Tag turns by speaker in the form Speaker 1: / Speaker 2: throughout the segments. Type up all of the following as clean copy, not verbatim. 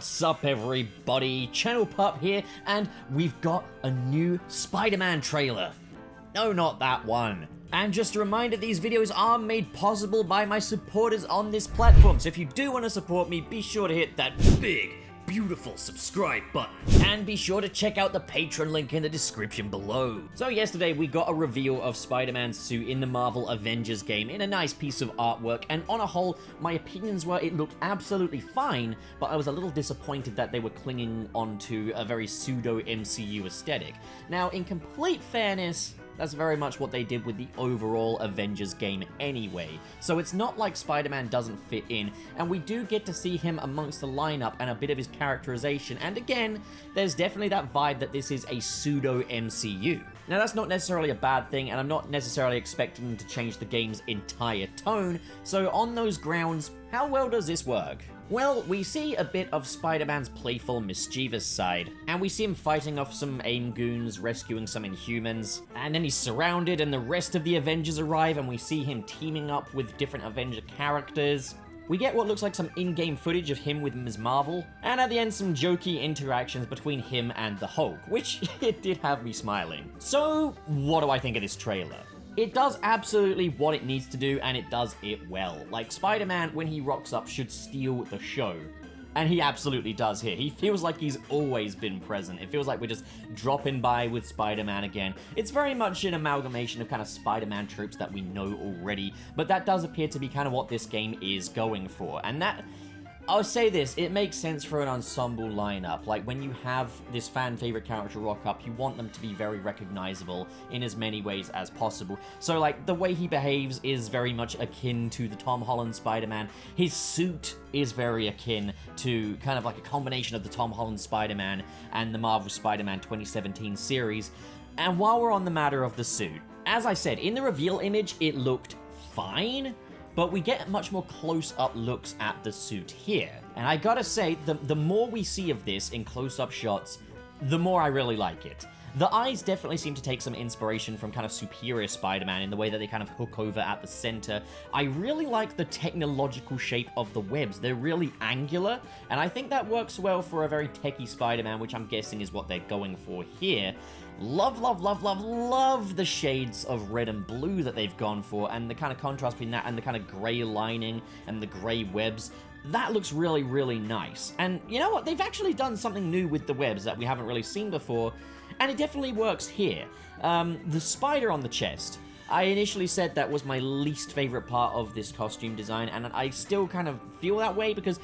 Speaker 1: What's up, everybody? Channel Pup here, and we've got a new Spider-Man trailer. No, not that one. And just a reminder, these videos are made possible by my supporters on this platform, so if you do want to support me, be sure to hit that big, beautiful subscribe button. And be sure to check out the Patreon link in the description below. So yesterday we got a reveal of Spider-Man's suit in the Marvel Avengers game in a nice piece of artwork, and on a whole, my opinions were it looked absolutely fine, but I was a little disappointed that they were clinging onto a very pseudo-MCU aesthetic. Now, in complete fairness, that's very much what they did with the overall Avengers game anyway. So it's not like Spider-Man doesn't fit in, and we do get to see him amongst the lineup and a bit of his characterization, and again, there's definitely that vibe that this is a pseudo-MCU. Now that's not necessarily a bad thing, and I'm not necessarily expecting them to change the game's entire tone, so on those grounds, how well does this work? Well, we see a bit of Spider-Man's playful, mischievous side, and we see him fighting off some A.I.M goons, rescuing some Inhumans, and then he's surrounded and the rest of the Avengers arrive, and we see him teaming up with different Avenger characters. We get what looks like some in-game footage of him with Ms. Marvel, and at the end some jokey interactions between him and the Hulk, which it did have me smiling. So, what do I think of this trailer? It does absolutely what it needs to do, and it does it well. Like, Spider-Man, when he rocks up, should steal the show. And he absolutely does here. He feels like he's always been present. It feels like we're just dropping by with Spider-Man again. It's very much an amalgamation of kind of Spider-Man tropes that we know already, but that does appear to be kind of what this game is going for. And that, I'll say this, it makes sense for an ensemble lineup. Like, when you have this fan-favorite character rock up, you want them to be very recognizable in as many ways as possible. So, like, the way he behaves is very much akin to the Tom Holland Spider-Man. His suit is very akin to kind of like a combination of the Tom Holland Spider-Man and the Marvel Spider-Man 2017 series. And while we're on the matter of the suit, as I said, in the reveal image, it looked fine, but we get much more close-up looks at the suit here. And I gotta say, the more we see of this in close-up shots, the more I really like it. The eyes definitely seem to take some inspiration from kind of Superior Spider-Man in the way that they kind of hook over at the center. I really like the technological shape of the webs. They're really angular, and I think that works well for a very techie Spider-Man, which I'm guessing is what they're going for here. Love, love, love, love, love the shades of red and blue that they've gone for, and the kind of contrast between that and the kind of gray lining and the gray webs. That looks really, really nice. And you know what? They've actually done something new with the webs that we haven't really seen before, and it definitely works here. The spider on the chest. I initially said that was my least favorite part of this costume design, and I still kind of feel that way because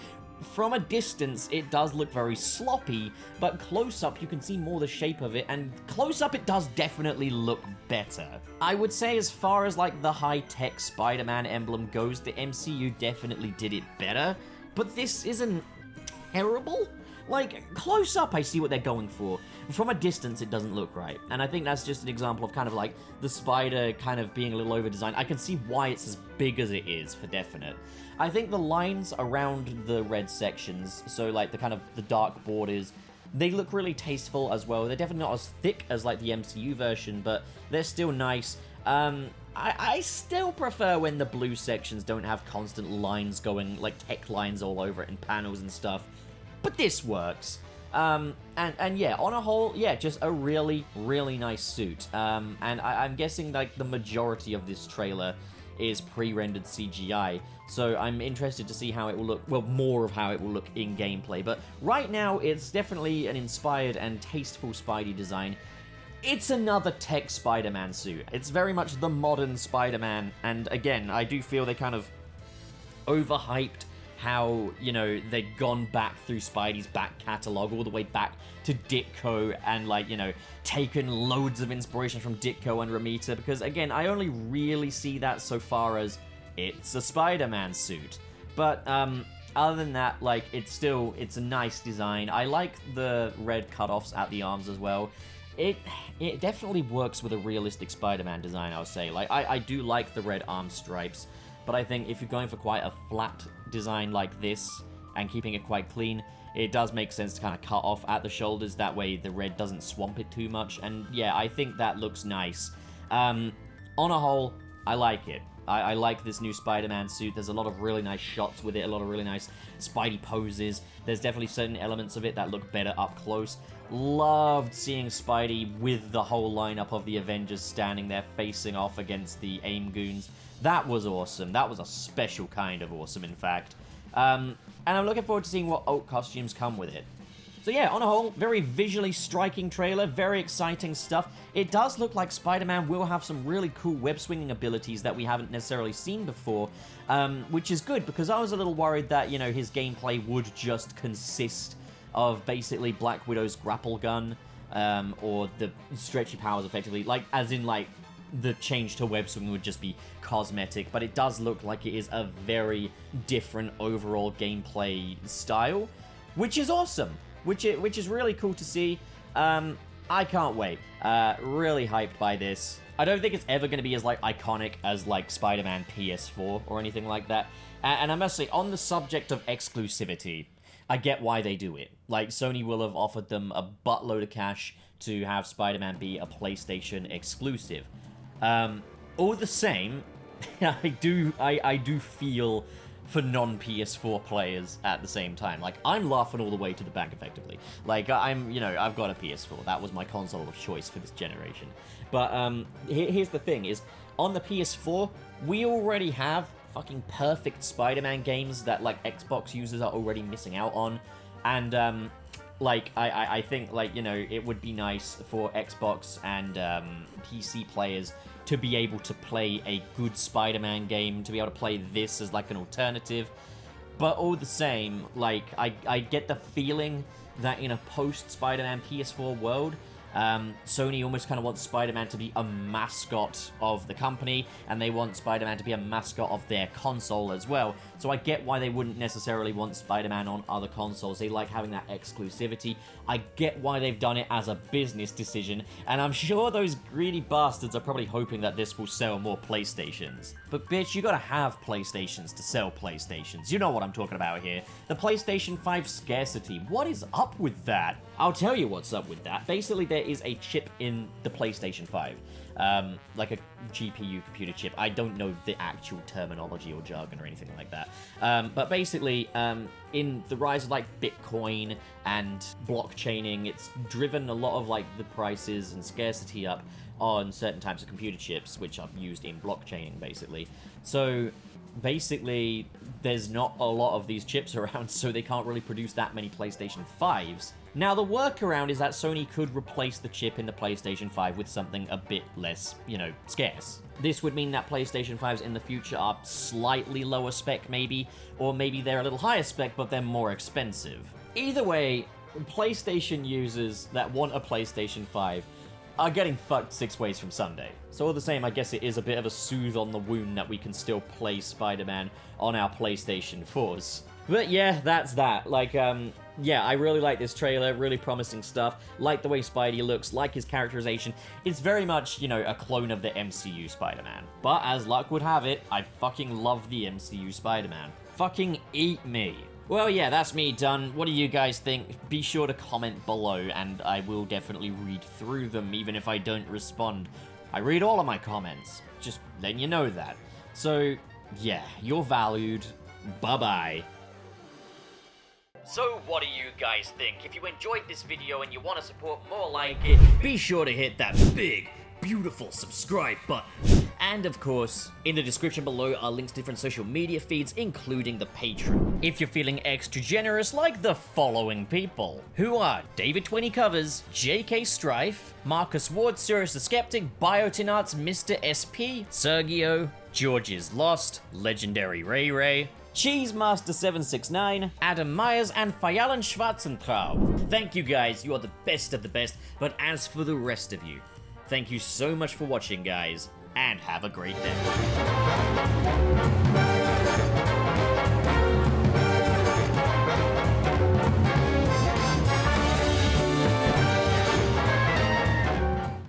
Speaker 1: from a distance, it does look very sloppy, but close-up, you can see more the shape of it, and close-up, it does definitely look better. I would say as far as, like, the high-tech Spider-Man emblem goes, the MCU definitely did it better, but this isn't terrible. Like, close up, I see what they're going for. From a distance, it doesn't look right. And I think that's just an example of kind of like the spider kind of being a little over-designed. I can see why it's as big as it is, for definite. I think the lines around the red sections, so like the kind of the dark borders, they look really tasteful as well. They're definitely not as thick as like the MCU version, but they're still nice. I still prefer when the blue sections don't have constant lines going, like tech lines all over it and panels and stuff. But this works. And yeah, on a whole, yeah, just a really, really nice suit. And I'm guessing, like, the majority of this trailer is pre-rendered CGI, so I'm interested to see how it will look, well, more of how it will look in gameplay. But right now, it's definitely an inspired and tasteful Spidey design. It's another tech Spider-Man suit. It's very much the modern Spider-Man, and again, I do feel they kind of overhyped how, you know, they'd gone back through Spidey's back catalog all the way back to Ditko and, like, you know, taken loads of inspiration from Ditko and Romita, because, again, I only really see that so far as it's a Spider-Man suit. But, other than that, like, it's a nice design. I like the red cutoffs at the arms as well. It definitely works with a realistic Spider-Man design, I would say. Like, I do like the red arm stripes, but I think if you're going for quite a flat design like this and keeping it quite clean, it does make sense to kind of cut off at the shoulders. That way the red doesn't swamp it too much. And yeah, I think that looks nice. On a whole, I like it. I like this new Spider-Man suit. There's a lot of really nice shots with it, a lot of really nice Spidey poses. There's definitely certain elements of it that look better up close. Loved seeing Spidey with the whole lineup of the Avengers standing there facing off against the A.I.M goons. That was awesome. That was a special kind of awesome, in fact. And I'm looking forward to seeing what alt costumes come with it. So yeah, on a whole, very visually striking trailer, very exciting stuff. It does look like Spider-Man will have some really cool web-swinging abilities that we haven't necessarily seen before, which is good, because I was a little worried that, you know, his gameplay would just consist of basically Black Widow's grapple gun, or the stretchy powers, effectively, like, as in, like, the change to web swinging would just be cosmetic, but it does look like it is a very different overall gameplay style, which is awesome. Which is really cool to see. I can't wait. Really hyped by this. I don't think it's ever going to be as, like, iconic as, like, Spider-Man PS4 or anything like that. And I must say, on the subject of exclusivity, I get why they do it. Like, Sony will have offered them a buttload of cash to have Spider-Man be a PlayStation exclusive. All the same, I do feel for non-PS4 players at the same time. Like, I'm laughing all the way to the bank, effectively. Like, I've got a PS4. That was my console of choice for this generation. But, here's the thing, is, on the PS4, we already have fucking perfect Spider-Man games that, like, Xbox users are already missing out on. And, like, I think, like, you know, it would be nice for Xbox and, PC players to be able to play a good Spider-Man game, to be able to play this as, like, an alternative. But all the same, like, I get the feeling that in a post-Spider-Man PS4 world, Sony almost kind of wants Spider-Man to be a mascot of the company, and they want Spider-Man to be a mascot of their console as well. So I get why they wouldn't necessarily want Spider-Man on other consoles. They like having that exclusivity. I get why they've done it as a business decision, and I'm sure those greedy bastards are probably hoping that this will sell more PlayStations. But bitch, you gotta have PlayStations to sell PlayStations. You know what I'm talking about here. The PlayStation 5 scarcity. What is up with that? I'll tell you what's up with that. Basically, there is a chip in the PlayStation 5. Like a GPU computer chip. I don't know the actual terminology or jargon or anything like that. But basically, in the rise of, like, Bitcoin and blockchaining, it's driven a lot of, like, the prices and scarcity up on certain types of computer chips, which are used in blockchaining, basically. So, basically, there's not a lot of these chips around, so they can't really produce that many PlayStation 5s. Now, the workaround is that Sony could replace the chip in the PlayStation 5 with something a bit less, you know, scarce. This would mean that PlayStation 5s in the future are slightly lower spec, maybe, or maybe they're a little higher spec, but they're more expensive. Either way, PlayStation users that want a PlayStation 5 are getting fucked 6 ways from Sunday. So all the same, I guess it is a bit of a soothe on the wound that we can still play Spider-Man on our PlayStation 4s. But yeah, that's that. Like, yeah, I really like this trailer, really promising stuff. Like the way Spidey looks, like his characterization. It's very much, you know, a clone of the MCU Spider-Man. But as luck would have it, I fucking love the MCU Spider-Man. Fucking eat me. Well, yeah, that's me done. What do you guys think? Be sure to comment below, and I will definitely read through them, even if I don't respond. I read all of my comments. Just letting you know that. So, yeah, you're valued. Bye-bye. So what do you guys think? If you enjoyed this video and you want to support more like it, be sure to hit that big, beautiful subscribe button. And of course, in the description below are links to different social media feeds, including the Patreon. If you're feeling extra generous, like the following people, who are David 20 Covers, JK Strife, Marcus Ward, Sirius the Skeptic, Biotinarts, Mr. SP, Sergio, George is Lost, Legendary Ray Ray, Cheesemaster769, Adam Myers, and Fayalan Schwarzentraub. Thank you guys, you are the best of the best, but as for the rest of you, thank you so much for watching, guys, and have a great day.